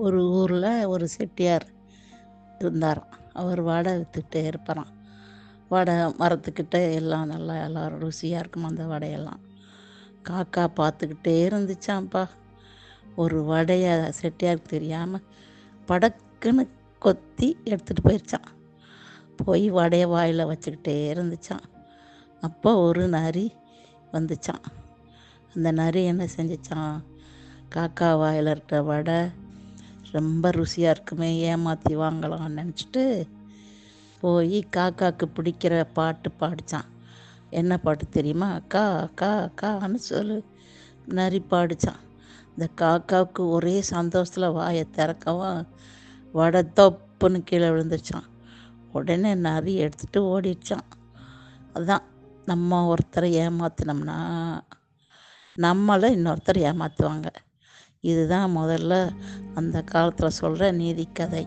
ஒரு ஊரில் ஒரு செட்டியார் இருந்தாராம். அவர் வடை விற்றுக்கிட்டே இருப்பாராம். வடை மரத்துக்கிட்ட எல்லாம் நல்லா எல்லோரும் ருசியாக இருக்குமா அந்த வடையெல்லாம். காக்கா பார்த்துக்கிட்டே இருந்துச்சான்ப்பா. ஒரு வடையை செட்டியாருக்கு தெரியாமல் படக்குன்னு கொத்தி எடுத்துகிட்டு போயிடுச்சான். போய் வடையை வாயில் வச்சுக்கிட்டே இருந்துச்சான். அப்போ ஒரு நரி வந்துச்சான். அந்த நரி என்ன செஞ்சிச்சான், காக்கா வாயில் இருக்கிற வடை ரொம்ப ருசியாக இருக்குமே, ஏமாற்றி வாங்கலாம்னு நினச்சிட்டு போய் காக்காவுக்கு பிடிக்கிற பாட்டு பாடிச்சான். என்ன பாட்டு தெரியுமா? அக்கா அக்கா அக்கான்னு சொல்லு நரி பாடிச்சான். இந்த காக்காவுக்கு ஒரே சந்தோஷத்தில் வாயை திறக்கவும் வடை தொப்புன்னு கீழே விழுந்துருச்சான். உடனே நரி எடுத்துகிட்டு ஓடிடுச்சான். அதுதான், நம்ம ஒருத்தரை ஏமாத்தினோம்னா நம்மளை இன்னொருத்தர் ஏமாற்றுவாங்க. இதுதான் முதல்ல அந்த காலத்தில் சொல்கிற நீதி கதை.